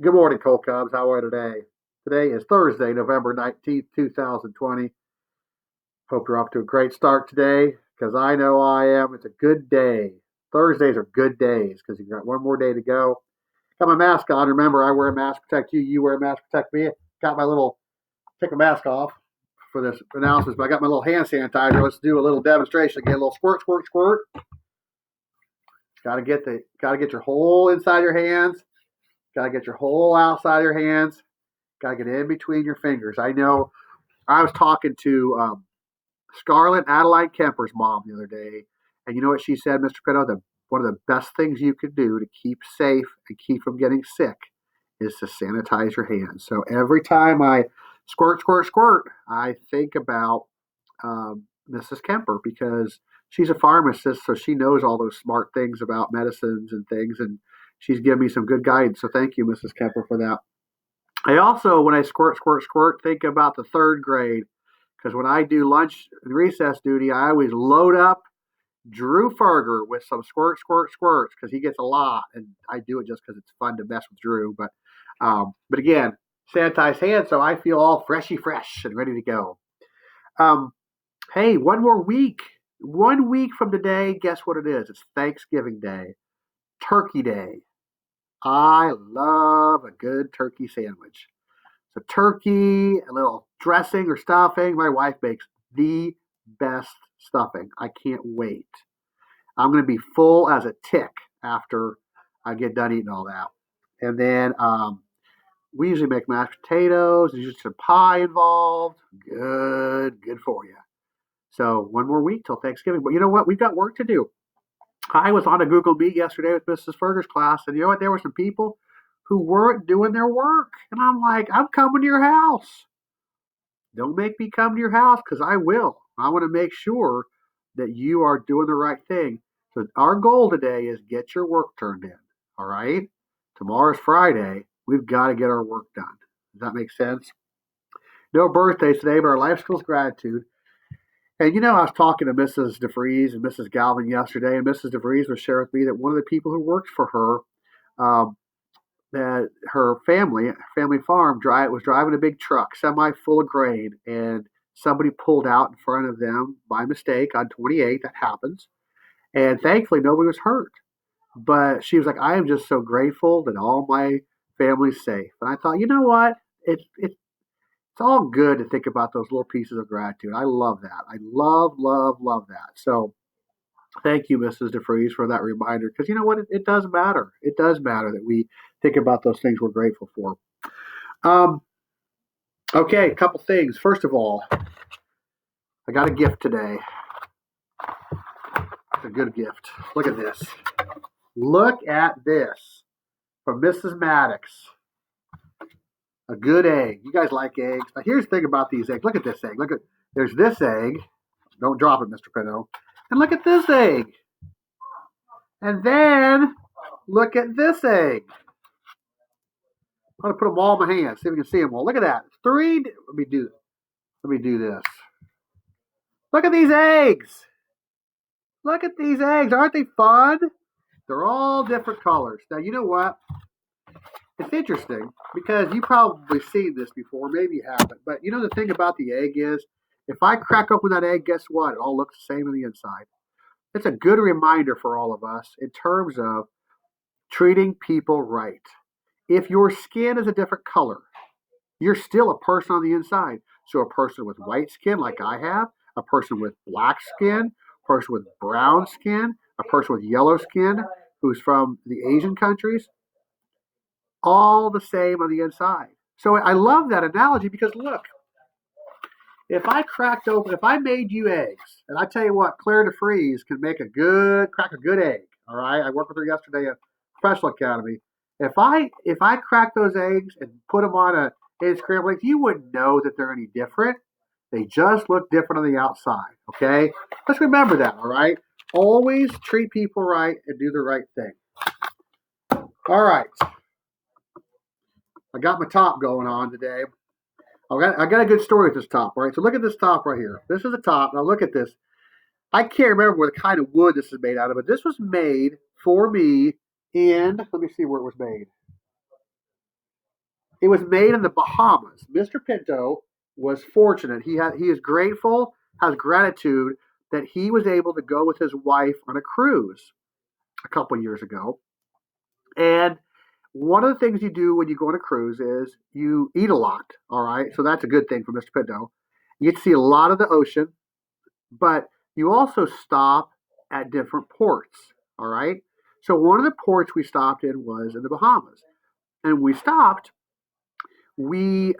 Good morning, Cold Cubs. How are you today? Today is Thursday, November 19th, 2020. Hope you're off to a great start today because I know I am. It's a good day. Thursdays are good days because you've got one more day to go. Got my mask on. Remember, I wear a mask to protect you. You wear a mask to protect me. Got my little, take my mask off for this announcement, but I got my little hand sanitizer. Let's do a little demonstration. Get a little squirt, squirt, squirt. Got to get your whole inside your hands. Got to get your whole outside your hands. Got to get in between your fingers. I know I was talking to Scarlett Adeline Kemper's mom the other day, and you know what she said, Mr. Pinto? One of the best things you can do to keep safe and keep from getting sick is to sanitize your hands. So every time I squirt, squirt, squirt, I think about Mrs. Kemper because she's a pharmacist, so she knows all those smart things about medicines and things, and she's given me some good guidance. So thank you, Mrs. Kemper, for that. I also, when I squirt, squirt, squirt, think about the third grade because when I do lunch and recess duty, I always load up Drew Ferger with some squirt, squirt, squirts because he gets a lot, and I do it just because it's fun to mess with Drew. But again, sanitized hands, so I feel all freshy, fresh and ready to go. Um, hey, one more week. 1 week from today, guess what it is? It's Thanksgiving Day, Turkey Day. I love a good turkey sandwich. So turkey, a little dressing or stuffing. My wife makes the best stuffing. I can't wait. I'm going to be full as a tick after I get done eating all that. And then we usually make mashed potatoes. There's usually some pie involved. Good for you. So one more week till Thanksgiving. But you know what? We've got work to do. I was on a Google Meet yesterday with Mrs. Ferger's class, and you know what? There were some people who weren't doing their work. And I'm like, I'm coming to your house. Don't make me come to your house because I will. I want to make sure that you are doing the right thing. So our goal today is get your work turned in. All right. Tomorrow's Friday. We've got to get our work done. Does that make sense? No birthdays today, but our life skills gratitude. And I was talking to Mrs. DeVries and Mrs. Galvin yesterday, and Mrs. DeVries was sharing with me that one of the people who worked for her, that her family farm, was driving a big truck, semi full of grain, and somebody pulled out in front of them by mistake on 28. That happens, and thankfully nobody was hurt. But she was like, "I am just so grateful that all my family's safe." And I thought, you know what? It's all good to think about those little pieces of gratitude. I love that. I love that. So thank you, Mrs. DeFreeze, for that reminder. Because you know what? It does matter. It does matter that we think about those things we're grateful for. Um, okay, a couple things. First of all, I got a gift today. It's a good gift. Look at this. Look at this from Mrs. Maddox. A good egg. You guys like eggs. Now, here's the thing about these eggs. Look at this egg. There's this egg. Don't drop it, Mr. Pinto. And look at this egg. And then look at this egg. I'm going to put them all in my hands. See if we can see them all. Look at that. Three. Let me do this. Look at these eggs. Look at these eggs. Aren't they fun? They're all different colors. Now, you know what? It's interesting because you probably seen this before. Maybe you haven't. But you know the thing about the egg is if I crack open that egg, guess what? It all looks the same on the inside. It's a good reminder for all of us in terms of treating people right. If your skin is a different color, you're still a person on the inside. So a person with white skin, like I have, a person with black skin, a person with brown skin, a person with yellow skin who's from the Asian countries, all the same on the inside. So I love that analogy because look, if I made you eggs, and I tell you what, Claire DeFreeze can crack a good egg. All right, I worked with her yesterday at Professional Academy. If I crack those eggs and put them on a egg scrambled eggs, you wouldn't know that they're any different. They just look different on the outside. Okay, let's remember that. All right, always treat people right and do the right thing. All right, I got my top going on today. I got a good story with this top, right? So look at this top right here. This is the top. Now look at this. I can't remember what kind of wood this is made out of, but this was made for me in, let me see where it was made. It was made in the Bahamas. Mr. Pinto was fortunate. He is grateful, has gratitude that he was able to go with his wife on a cruise a couple of years ago. And one of the things you do when you go on a cruise is you eat a lot. All right. So that's a good thing for Mr. Pinto. You get to see a lot of the ocean, but you also stop at different ports. All right. So one of the ports we stopped in was in the Bahamas. And we stopped, we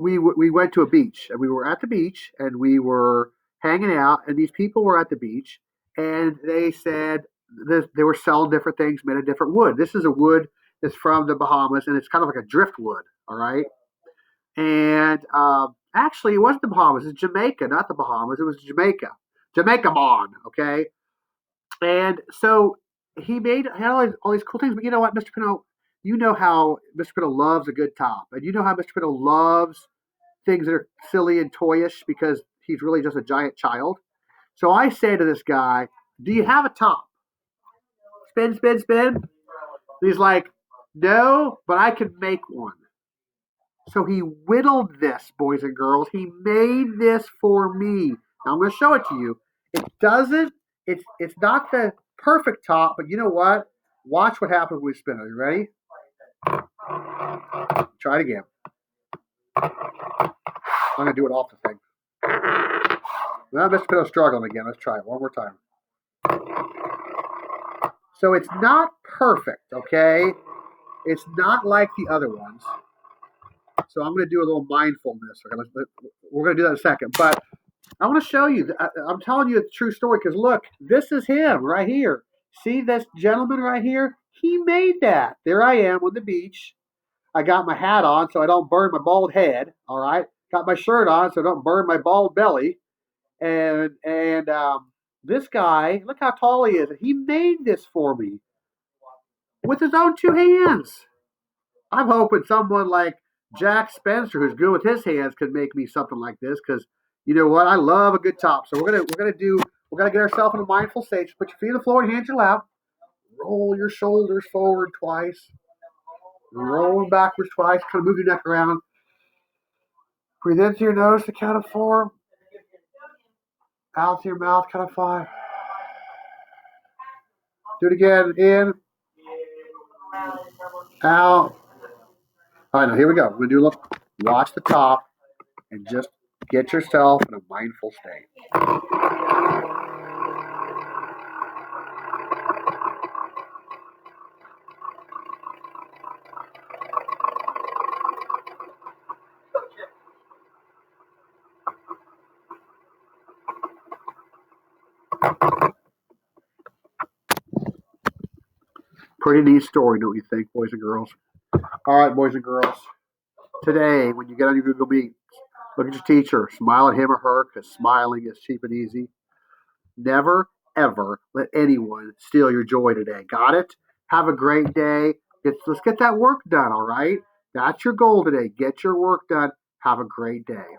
we went to a beach, and we were at the beach, and we were hanging out, and these people were at the beach, and they said they were selling different things made of different wood. This is a wood that's from the Bahamas, and it's kind of like a driftwood. All right, and actually, it wasn't the Bahamas; it's Jamaica, not the Bahamas. It was Jamaica, Jamaica Bond. Okay, and so he made had all these cool things. But you know what, Mr. Pinot, you know how Mr. Pinot loves a good top, and you know how Mr. Pinot loves things that are silly and toyish because he's really just a giant child. So I say to this guy, "Do you have a top?" Spin, spin, spin. And he's like, "No, but I can make one." So he whittled this, boys and girls. He made this for me. Now I'm going to show it to you. It doesn't. It's not the perfect top, but you know what? Watch what happens when we spin it. Are you ready? Try it again. I'm going to do it off the thing. Now Mr. Pinot's struggling again. Let's try it one more time. So it's not perfect, okay? It's not like the other ones. So I'm going to do a little mindfulness. We're going to do that in a second. But I want to show you. I'm telling you a true story because look, this is him right here. See this gentleman right here? He made that. There I am on the beach. I got my hat on so I don't burn my bald head. All right. Got my shirt on so I don't burn my bald belly. And this guy, look how tall he is. He made this for me with his own two hands. I'm hoping someone like Jack Spencer, who's good with his hands, could make me something like this. Because you know what, I love a good top. So we're gonna get ourselves in a mindful state. Just put your feet on the floor and hands your lap. Roll your shoulders forward twice. Roll them backwards twice. Kind of move your neck around. Breathe in through your nose to count of 4. Out through your mouth, count of 5. Do it again. In. Out. All right, now here we go. We're going to do a little, watch the top and just get yourself in a mindful state. Pretty neat story, don't you think, boys and girls? All right, boys and girls. Today, when you get on your Google Meet, look at your teacher. Smile at him or her because smiling is cheap and easy. Never, ever let anyone steal your joy today. Got it? Have a great day. Let's get that work done, all right? That's your goal today. Get your work done. Have a great day.